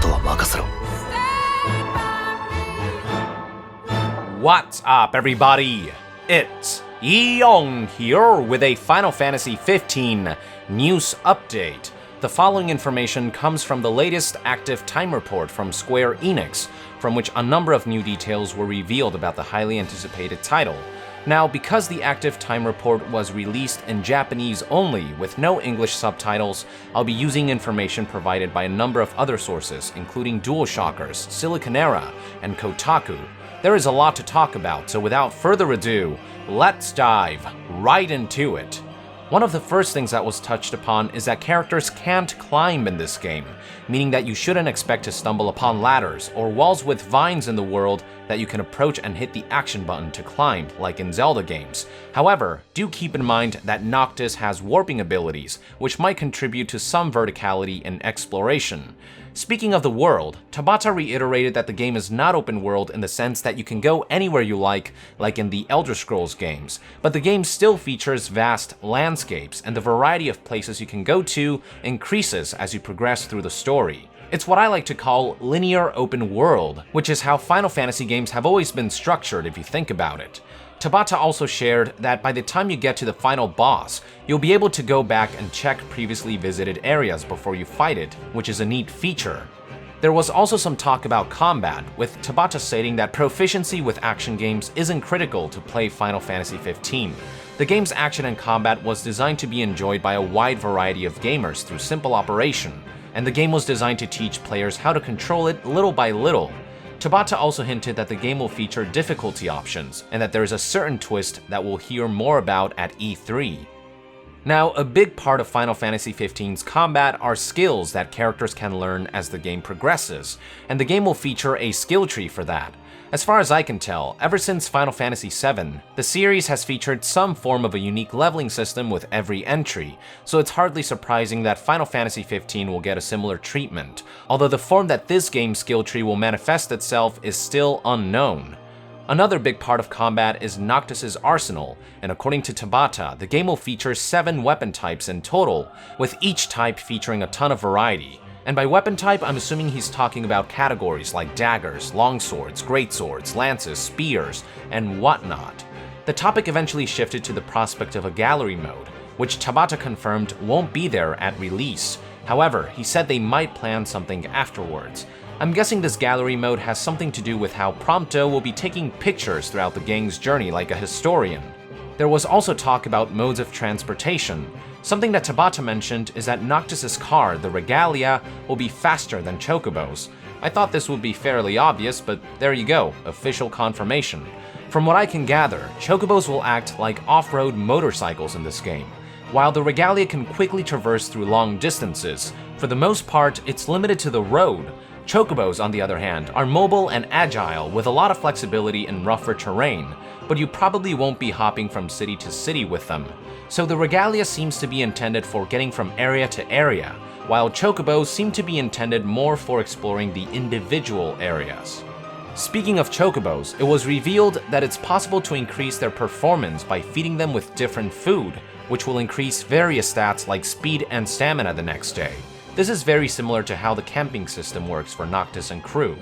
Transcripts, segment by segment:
とは任せろ。 What's up, everybody? It's Young here with a Final Fantasy XV news update. The following information comes from the latest active time report from Square Enix, from which a number of new details were revealed about the highly anticipated title. Now, because the active time report was released in Japanese only with no English subtitles, I'll be using information provided by a number of other sources, including DualShockers, Siliconera, and Kotaku. There is a lot to talk about, so without further ado, let's dive right into it. One of the first things that was touched upon is that characters can't climb in this game, meaning that you shouldn't expect to stumble upon ladders or walls with vines in the world that you can approach and hit the action button to climb, like in Zelda games. However, do keep in mind that Noctis has warping abilities, which might contribute to some verticality in exploration. Speaking of the world, Tabata reiterated that the game is not open world in the sense that you can go anywhere you like in the Elder Scrolls games, but the game still features vast landscapes, and the variety of places you can go to increases as you progress through the story. It's what I like to call linear open world, which is how Final Fantasy games have always been structured if you think about it. Tabata also shared that by the time you get to the final boss, you'll be able to go back and check previously visited areas before you fight it, which is a neat feature. There was also some talk about combat, with Tabata stating that proficiency with action games isn't critical to play Final Fantasy XV. The game's action and combat was designed to be enjoyed by a wide variety of gamers through simple operation, and the game was designed to teach players how to control it little by little. Tabata also hinted that the game will feature difficulty options, and that there is a certain twist that we'll hear more about at E3. Now, a big part of Final Fantasy XV's combat are skills that characters can learn as the game progresses, and the game will feature a skill tree for that. As far as I can tell, ever since Final Fantasy VII, the series has featured some form of a unique leveling system with every entry, so it's hardly surprising that Final Fantasy XV will get a similar treatment, although the form that this game's skill tree will manifest itself is still unknown. Another big part of combat is Noctis' arsenal, and according to Tabata, the game will feature 7 weapon types in total, with each type featuring a ton of variety. And by weapon type, I'm assuming he's talking about categories like daggers, longswords, greatswords, lances, spears, and whatnot. The topic eventually shifted to the prospect of a gallery mode, which Tabata confirmed won't be there at release. However, he said they might plan something afterwards. I'm guessing this gallery mode has something to do with how Prompto will be taking pictures throughout the gang's journey like a historian. There was also talk about modes of transportation. Something that Tabata mentioned is that Noctis' car, the Regalia, will be faster than Chocobo's. I thought this would be fairly obvious, but there you go, official confirmation. From what I can gather, Chocobos will act like off-road motorcycles in this game. While the Regalia can quickly traverse through long distances, for the most part, it's limited to the road. Chocobos, on the other hand, are mobile and agile with a lot of flexibility in rougher terrain, but you probably won't be hopping from city to city with them. So the Regalia seems to be intended for getting from area to area, while Chocobos seem to be intended more for exploring the individual areas. Speaking of Chocobos, it was revealed that it's possible to increase their performance by feeding them with different food, which will increase various stats like speed and stamina the next day. This is very similar to how the camping system works for Noctis and crew.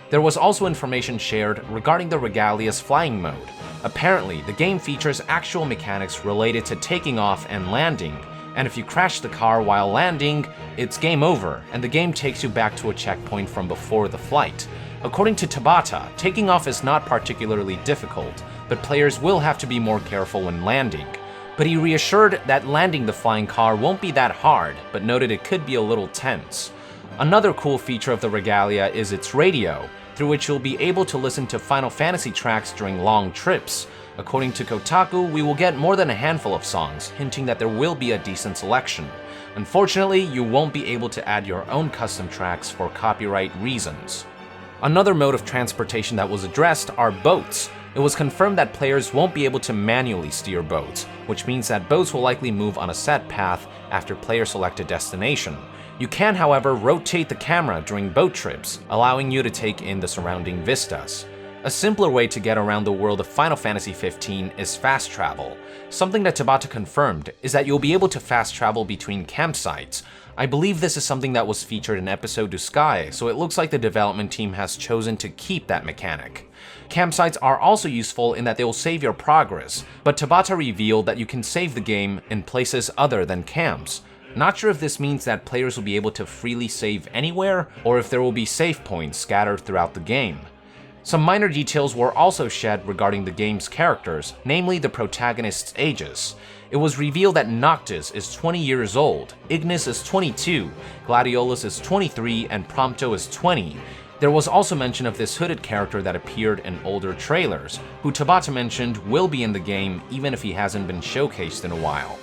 There was also information shared regarding the Regalia's flying mode. Apparently, the game features actual mechanics related to taking off and landing, and if you crash the car while landing, it's game over, and the game takes you back to a checkpoint from before the flight. According to Tabata, taking off is not particularly difficult, but players will have to be more careful when landing. But he reassured that landing the flying car won't be that hard, but noted it could be a little tense. Another cool feature of the Regalia is its radio, through which you'll be able to listen to Final Fantasy tracks during long trips. According to Kotaku, we will get more than a handful of songs, hinting that there will be a decent selection. Unfortunately, you won't be able to add your own custom tracks for copyright reasons. Another mode of transportation that was addressed are boats. It was confirmed that players won't be able to manually steer boats, which means that boats will likely move on a set path after players select a destination. You can, however, rotate the camera during boat trips, allowing you to take in the surrounding vistas. A simpler way to get around the world of Final Fantasy XV is fast travel. Something that Tabata confirmed is that you'll be able to fast travel between campsites. I believe this is something that was featured in episode Du Sky, so it looks like the development team has chosen to keep that mechanic. Campsites are also useful in that they will save your progress, but Tabata revealed that you can save the game in places other than camps. Not sure if this means that players will be able to freely save anywhere, or if there will be save points scattered throughout the game. Some minor details were also shed regarding the game's characters, namely the Protagonists' ages. It was revealed that Noctis is 20 years old, Ignis is 22, Gladiolus is 23, and Prompto is 20. There was also mention of this hooded character that appeared in older trailers, who Tabata mentioned will be in the game even if he hasn't been showcased in a while.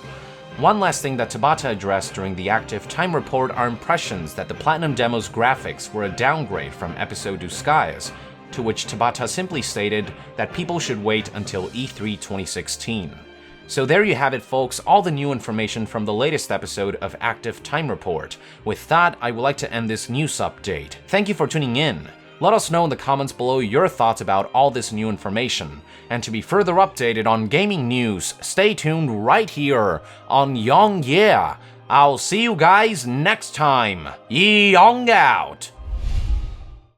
One last thing that Tabata addressed during the active time report are impressions that the Platinum Demo's graphics were a downgrade from episode Du Sky's, to which Tabata simply stated that people should wait until E3 2016. So there you have it, folks, all the new information from the latest episode of Active Time Report. With that, I would like to end this news update. Thank you for tuning in. Let us know in the comments below your thoughts about all this new information. And to be further updated on gaming news, stay tuned right here on Young Yeah. I'll see you guys next time. Young out!